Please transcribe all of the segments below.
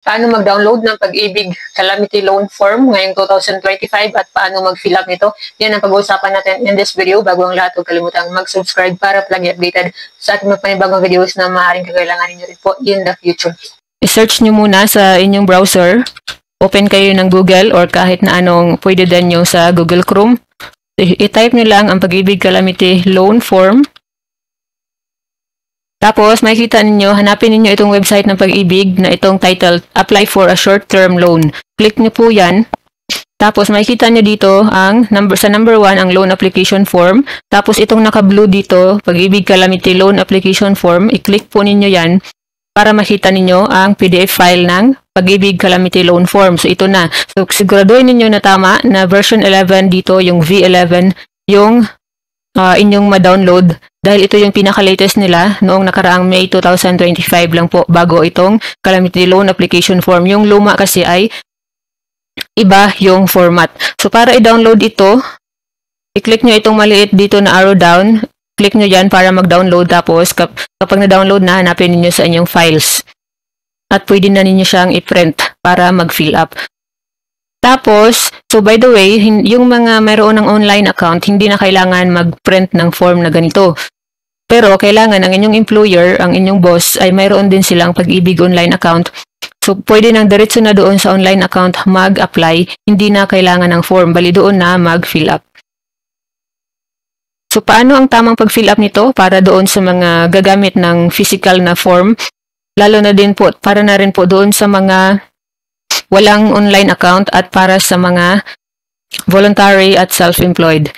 paano mag-download ng Pag-ibig Calamity Loan Form ngayong 2025 at paano mag-fill up nito. Yan ang pag-uusapan natin in this video. Bago ang lahat, huwag kalimutang mag-subscribe para lagi updated sa ating mga panibagong videos na maaaring kakailanganin nyo rin po in the future. I-search nyo muna sa inyong browser. Open kayo ng Google or kahit na anong pwede din nyo sa Google Chrome. I-type nyo lang ang Pag-ibig Calamity Loan Form. Tapos, makikita ninyo, hanapin ninyo itong website ng Pag-ibig na itong title, Apply for a Short-Term Loan. Click nyo po yan. Tapos, makikita nyo dito sa number 1, ang loan application form. Tapos, itong naka-blue dito, Pag-ibig Calamity Loan Application Form. I-click po ninyo yan para makita ninyo ang PDF file ng Pag-ibig Calamity Loan Form. So, ito na. So, siguraduhin ninyo na tama na version 11 dito, yung V11, yung inyong ma-download. Dahil ito yung pinaka-latest nila noong nakaraang May 2025 lang po bago itong Calamity Loan Application Form. Yung luma kasi ay iba yung format. So, para i-download ito, i-click nyo itong maliit dito na arrow down. Click nyo yan para mag-download. Tapos, kapag na-download na, hanapin ninyo sa inyong files. At pwede na ninyo siyang i-print para mag-fill up. Tapos, so by the way, yung mga mayroon ng online account, hindi na kailangan mag-print ng form na ganito. Pero kailangan ang inyong employer, ang inyong boss, ay mayroon din silang Pag-ibig online account. So, pwede nang diretso na doon sa online account mag-apply, hindi na kailangan ng form, bali doon na mag-fill up. So, paano ang tamang pag-fill up nito para doon sa mga gagamit ng physical na form? Lalo na din po, para na rin po doon sa mga walang online account at para sa mga voluntary at self-employed.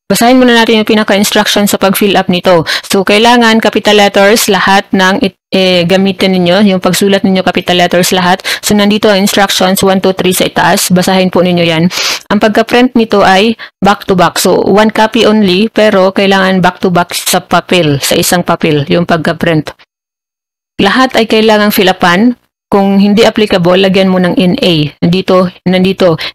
Basahin muna natin yung pinaka-instruction sa pag-fill up nito. So, kailangan capital letters lahat ng gamitin ninyo. Yung pagsulat ninyo capital letters lahat. So, nandito ang instructions 1, 2, 3 sa itaas. Basahin po ninyo yan. Ang pagka-print nito ay back-to-back. So, one copy only pero kailangan back-to-back sa papel, sa isang papel, yung pagka-print. Lahat ay kailangang fill upan. Kung hindi applicable, lagyan mo ng NA. Nandito,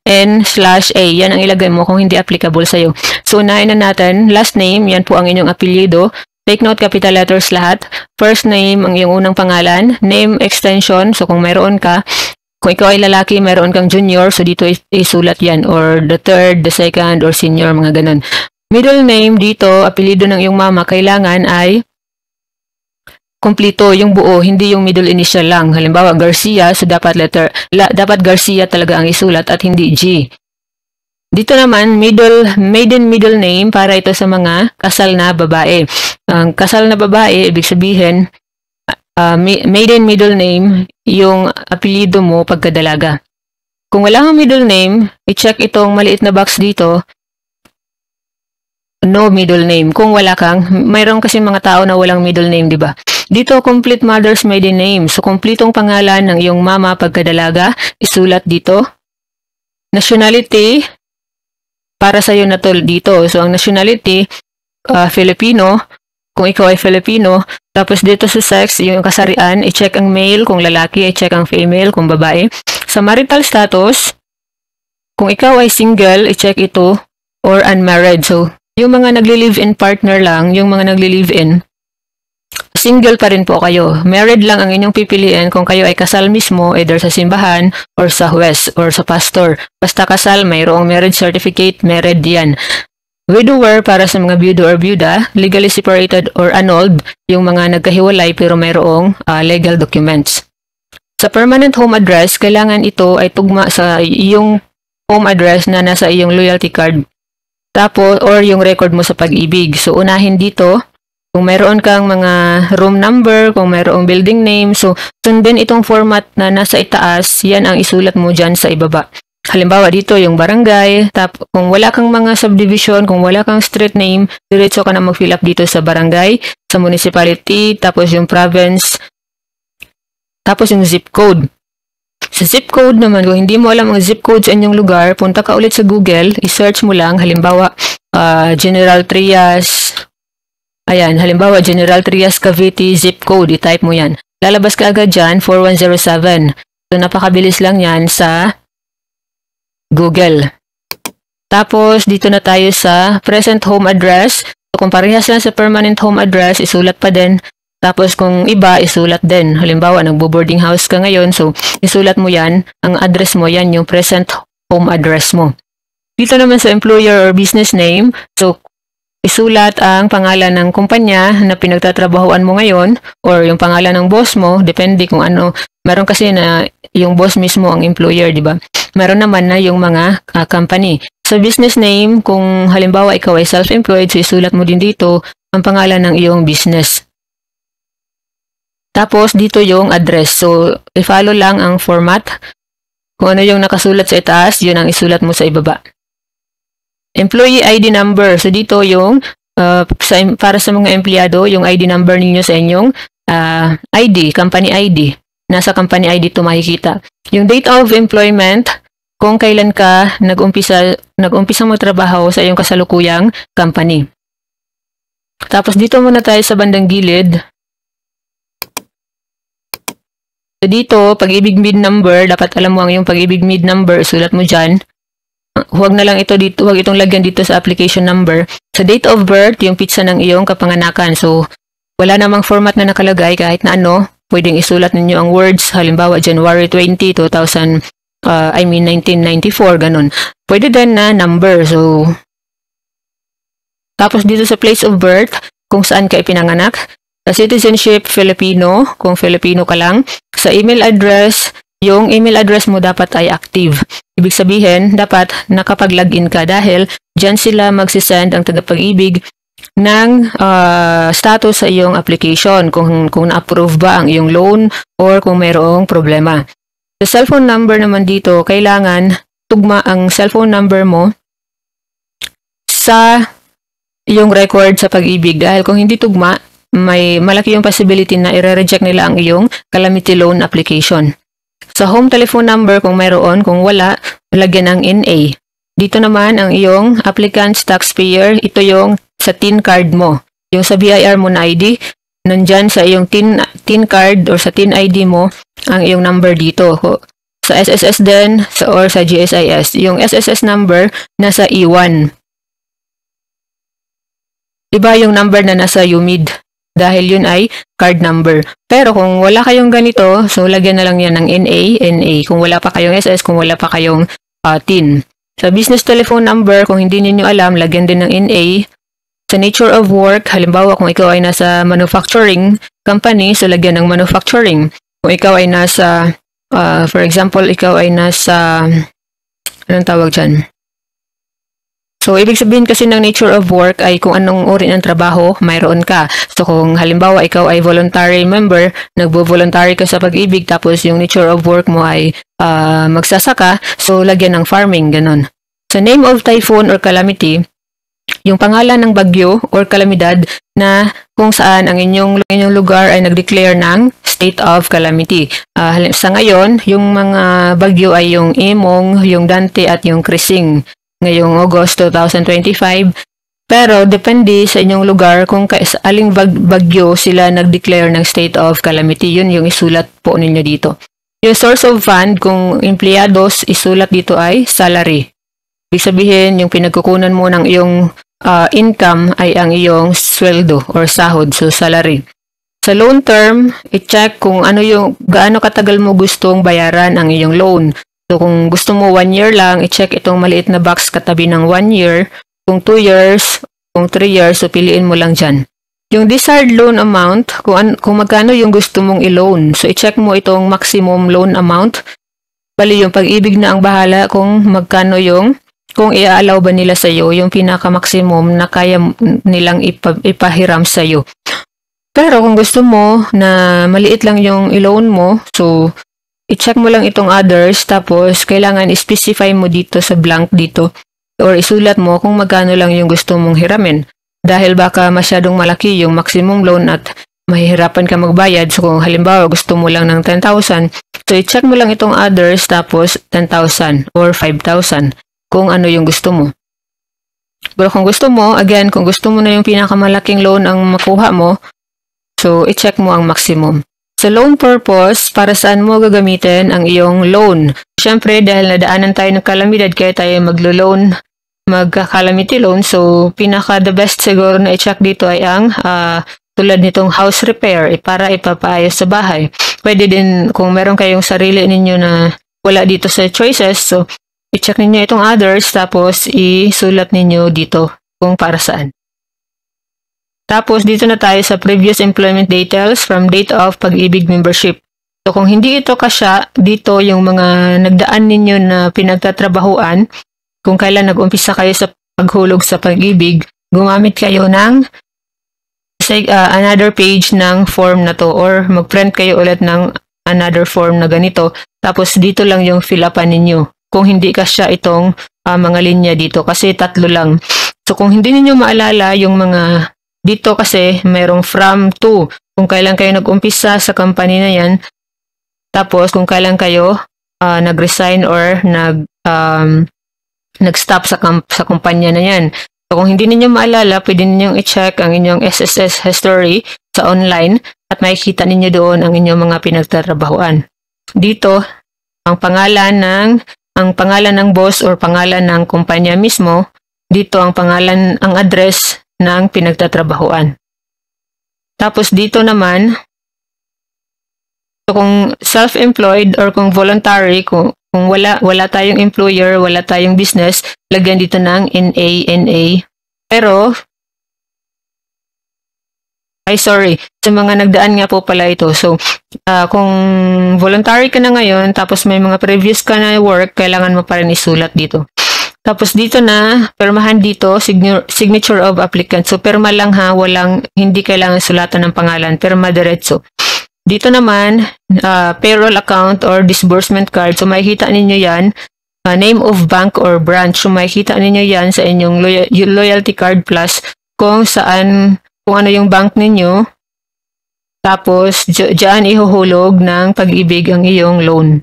N/A. Yan ang ilagay mo kung hindi applicable sa'yo. So, unahin na natin. Last name, yan po ang inyong apelyido. Take note, capital letters lahat. First name, ang iyong unang pangalan. Name, extension. So, kung mayroon ka, kung ikaw ay lalaki, mayroon kang junior. So, dito isulat yan. Or the third, the second, or senior, mga ganun. Middle name, dito, apelyido ng iyong mama, kailangan ay kompleto, yung buo, hindi yung middle initial lang. Halimbawa, Garcia, so dapat dapat Garcia talaga ang isulat at hindi G. Dito naman, maiden middle name para ito sa mga kasal na babae. Ang kasal na babae, ibig sabihin, maiden middle name, yung apelyido mo pagkadalaga. Kung wala kang middle name, i-check itong maliit na box dito, no middle name. Kung wala kang, mayroon kasi mga tao na walang middle name, di ba? Dito, complete mother's maiden name. So, kumplitong pangalan ng iyong mama pagkadalaga, isulat dito. Nationality, para sa'yo na to dito. So, ang nationality, Filipino, kung ikaw ay Filipino. Tapos dito sa sex, yung kasarian, i-check ang male, kung lalaki, i-check ang female, kung babae. Sa marital status, kung ikaw ay single, i-check ito, or unmarried. So, yung mga nagli-live-in partner lang, yung mga nagli-live-in, single pa rin po kayo. Married lang ang inyong pipiliin kung kayo ay kasal mismo, either sa simbahan, or sa huwes, or sa pastor. Basta kasal, mayroong marriage certificate, married yan. Widower para sa mga byudo or byuda, legally separated or annulled, yung mga nagkahiwalay pero mayroong legal documents. Sa permanent home address, kailangan ito ay tugma sa iyong home address na nasa iyong loyalty card. Tapos, or yung record mo sa Pag-ibig. So, unahin dito, kung mayroon kang mga room number, kung mayroong building name, so sundin itong format na nasa itaas, yan ang isulat mo dyan sa ibaba. Halimbawa dito yung barangay, kung wala kang mga subdivision, kung wala kang street name, diretso ka na mag-fill up dito sa barangay, sa municipality, tapos yung province, tapos yung zip code. Sa zip code naman, kung hindi mo alam ang zip code sa inyong lugar, punta ka ulit sa Google, i-search mo lang, halimbawa General Trias. Ayan, halimbawa, General Trias Cavite zip code, i-type mo yan. Lalabas ka agad dyan, 4107. So, napakabilis lang yan sa Google. Tapos, dito na tayo sa present home address. So, kung parehas lang sa permanent home address, isulat pa din Tapos kung iba, isulat din. Halimbawa, nagbo-boarding house ka ngayon, so isulat mo yan, ang address mo yan, yung present home address mo. Dito naman sa employer or business name, so isulat ang pangalan ng kumpanya na pinagtatrabahoan mo ngayon or yung pangalan ng boss mo, depende kung ano. Meron kasi na yung boss mismo ang employer, di ba? Meron naman na yung mga company. Sa business name, kung halimbawa ikaw ay self-employed, so isulat mo din dito ang pangalan ng iyong business. Tapos dito yung address. So i-follow lang ang format. Kung ano yung nakasulat sa itaas, yun ang isulat mo sa ibaba. Employee ID number. So dito yung para sa mga empleyado, yung ID number ninyo sa inyong ID, company ID. Nasa company ID ito makikita. Yung date of employment, kung kailan ka nag-umpisang magtrabaho sa iyong kasalukuyang company. Tapos dito muna tayo sa bandang gilid. So dito, pag-ibig MID number, dapat alam mo ang yung pag-ibig MID number, sulat mo dyan. Huwag na lang ito dito, huwag itong lagyan dito sa application number. Sa date of birth, yung pitsa ng iyong kapanganakan. So, wala namang format na nakalagay kahit na ano, pwedeng isulat ninyo ang words, halimbawa January 20, 1994, ganun. Pwede din na number, so. Tapos dito sa place of birth, kung saan ka ipinanganak. Sa citizenship, Filipino, kung Filipino ka lang. Sa email address, yung email address mo dapat ay active. Ibig sabihin, dapat nakapag-login ka dahil dyan sila magsisend ang tagapag-ibig ng status sa iyong application, kung na-approve ba ang iyong loan or kung mayroong problema. Sa cellphone number naman dito, kailangan tugma ang cellphone number mo sa iyong record sa pag-ibig dahil kung hindi tugma, may malaki yung possibility na i-reject nila ang iyong calamity loan application. Sa home telephone number kung mayroon, kung wala, lagyan ng NA. Dito naman ang iyong applicant's taxpayer, ito yung sa TIN card mo. Yung sa BIR mo na ID, nandyan sa iyong TIN card or sa TIN ID mo ang iyong number dito. Sa SSS din or sa GSIS. Yung SSS number nasa E1. Iba yung number na nasa UMID. Dahil yun ay card number. Pero kung wala kayong ganito, so lagyan na lang yan ng NA. Kung wala pa kayong SS, kung wala pa kayong TIN. Sa business telephone number, kung hindi ninyo alam, lagyan din ng NA. Sa nature of work, halimbawa kung ikaw ay nasa manufacturing company, so lagyan ng manufacturing. Kung ikaw ay nasa, for example, ikaw ay nasa, anong tawag dyan? So, ibig sabihin kasi ng nature of work ay kung anong uri ng trabaho, mayroon ka. So, kung halimbawa ikaw ay voluntary member, nagbo-voluntary ka sa pag-ibig, tapos yung nature of work mo ay magsasaka, so lagyan ng farming, ganun. Sa name of typhoon or calamity, yung pangalan ng bagyo or kalamidad na kung saan ang inyong lugar ay nag-declare ng state of calamity. Sa ngayon, yung mga bagyo ay yung Emong, yung Dante at yung Krising ngayong August 2025. Pero depende sa inyong lugar kung aling bagyo sila nag-declare ng state of calamity. Yun yung isulat po ninyo dito. Yung source of fund, kung empleados, isulat dito ay salary. Ibig sabihin, yung pinagkukunan mo ng iyong income ay ang iyong sweldo or sahod, so salary. Sa loan term, i-check kung gaano katagal mo gustong bayaran ang iyong loan. So kung gusto mo 1 year lang, i-check itong maliit na box katabi ng 1 year. Kung 2 years, kung 3 years, so piliin mo lang dyan. Yung desired loan amount, kung magkano yung gusto mong i-loan. So i-check mo itong maximum loan amount. Bali yung pag-ibig na ang bahala kung magkano kung i-allow ba nila sa'yo yung pinaka-maximum na kaya nilang ipahiram sa'yo. Pero kung gusto mo na maliit lang yung i-loan mo, so i-check mo lang itong others, tapos kailangan i-specify mo dito sa blank dito or isulat mo kung magkano lang yung gusto mong hiramin. Dahil baka masyadong malaki yung maximum loan at mahihirapan ka magbayad. So kung halimbawa gusto mo lang ng 10,000, so i-check mo lang itong others tapos 10,000 or 5,000 kung ano yung gusto mo. Pero kung gusto mo, again, kung gusto mo na yung pinakamalaking loan ang makuha mo, so i-check mo ang maximum. Sa loan purpose, para saan mo gagamitin ang iyong loan? Siyempre, dahil nadaanan tayo ng kalamidad, kaya tayo magka-calamity loan. So, the best siguro na i-check dito ay ang tulad nitong house repair, para ipapaayos sa bahay. Pwede din kung meron kayong sarili ninyo na wala dito sa choices, so i-check ninyo itong others, tapos isulat ninyo dito kung para saan. Tapos dito na tayo sa previous employment details from date of Pag-ibig membership. So kung hindi ito kasya, dito yung mga nagdaan ninyo na pinagtatrabahuan, kung kailan nag-umpisa kayo sa paghulog sa Pag-ibig, gumamit kayo ng another page ng form na to, or mag-print kayo ulit ng another form na ganito. Tapos dito lang yung fill-upan ninyo. Kung hindi kasya itong mga linya dito, kasi 3 lang. So kung hindi ninyo maalala yung mga dito, kasi mayroong from to, kung kailan kayo nag-umpisa sa company na yan, tapos kung kailan kayo nag-resign or nag-stop sa kumpanya na yan. So kung hindi ninyo maalala, pwede ninyong i-check ang inyong SSS history sa online at makikita ninyo doon ang inyong mga pinagtatrabahuan. Dito, ang pangalan ng boss or pangalan ng kumpanya mismo, dito ang address ng pinagtatrabahuan. Tapos dito naman, so kung self-employed or kung voluntary, kung wala tayong employer, wala tayong business, lagyan dito ng NA. Pero, sa mga nagdaan nga po pala ito. So, kung voluntary ka na ngayon, tapos may mga previous ka na work, kailangan mo pa rin isulat dito. Tapos dito na, permahan dito, signature of applicant. So, perma lang ha, hindi kailangan sulatan ng pangalan, perma diretso. Dito naman, payroll account or disbursement card. So, makikita ninyo yan. Name of bank or branch. So, makikita ninyo yan sa inyong loyalty card plus kung ano yung bank ninyo. Tapos, dyan ihuhulog ng Pag-ibig ang iyong loan.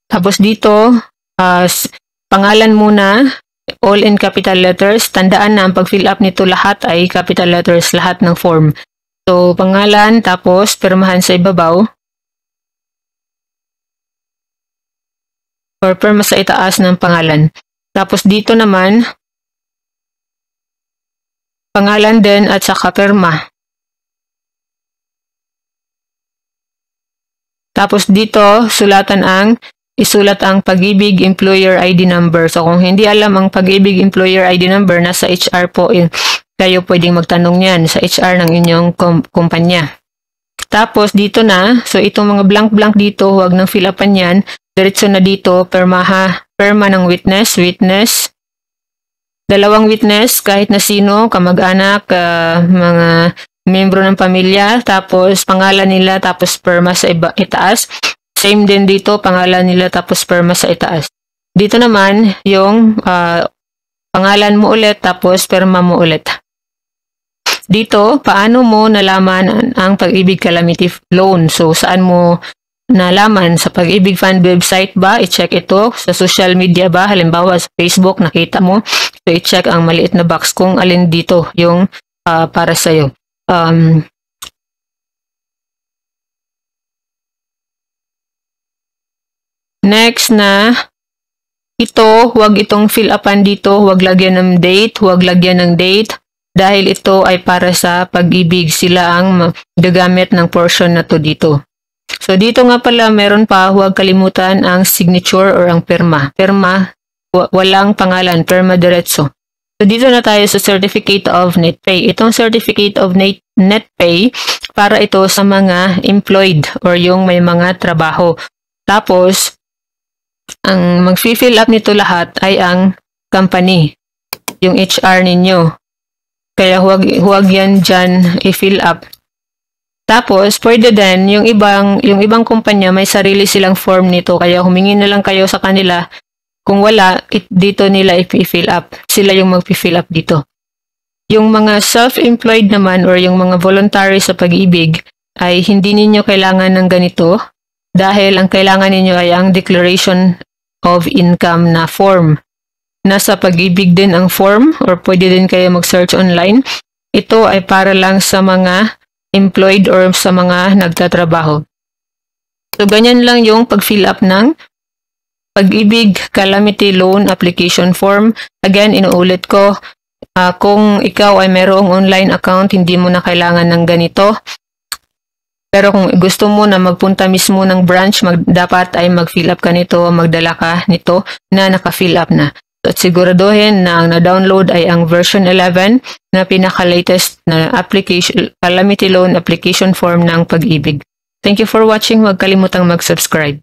Tapos dito, pangalan muna, all in capital letters. Tandaan na ang pag-fill up nito lahat ay capital letters, lahat ng form. So, pangalan, tapos permahan sa ibabaw. Or perma sa itaas ng pangalan. Tapos dito naman, pangalan din at saka perma. Tapos dito, isulat ang Pag-ibig Employer ID number. So, kung hindi alam ang Pag-ibig Employer ID number, nasa HR po kayo pwedeng magtanong yan sa HR ng inyong kumpanya. Tapos dito na, so itong mga blank-blank dito, huwag nang fill upan yan. Diretso na dito, perma ng witness, dalawang witness, kahit na sino, kamag-anak, mga membro ng pamilya, tapos pangalan nila, tapos perma sa itaas. Same din dito, pangalan nila, tapos perma sa itaas. Dito naman, yung pangalan mo ulit, tapos perma mo ulit. Dito, paano mo nalaman ang Pag-ibig Calamity Loan? So, saan mo nalaman? Sa Pag-ibig Fund website ba? I-check ito. Sa social media ba? Halimbawa, sa Facebook, nakita mo. So, i-check ang maliit na box kung alin dito yung para sa'yo. Next na, ito, huwag itong fill upan dito. Huwag lagyan ng date. Huwag lagyan ng date. Dahil ito ay para sa Pag-ibig, sila ang gagamit ng portion na to dito. So dito nga pala meron pa, huwag kalimutan ang signature or ang perma. Perma, walang pangalan, perma diretso. So dito na tayo sa Certificate of Net Pay. Itong Certificate of Net Pay, para ito sa mga employed or yung may mga trabaho. Tapos, ang mag-fill up nito lahat ay ang company, yung HR ninyo. Kaya huwag yan dyan i-fill up. Tapos, pwede din, yung ibang kumpanya, may sarili silang form nito. Kaya humingi na lang kayo sa kanila. Kung wala, dito nila i-fill up. Sila yung mag-fill up dito. Yung mga self-employed naman or yung mga voluntary sa Pag-ibig ay hindi ninyo kailangan ng ganito dahil ang kailangan ninyo ay ang Declaration of Income na form. Nasa Pag-ibig din ang form or pwede din kayo mag-search online. Ito ay para lang sa mga employed or sa mga nagtatrabaho. So, ganyan lang yung pag-fill up ng Pag-ibig Calamity Loan Application Form. Again, inuulit ko, Kung ikaw ay mayroong online account, hindi mo na kailangan ng ganito. Pero kung gusto mo na magpunta mismo ng branch, dapat ay mag-fill up ka nito, magdala ka nito na naka-fill up na. So, at siguraduhin na ang na-download ay ang version 11 na pinaka-latest na application, calamity loan application form ng Pag-ibig. Thank you for watching. Huwag kalimutang mag-subscribe.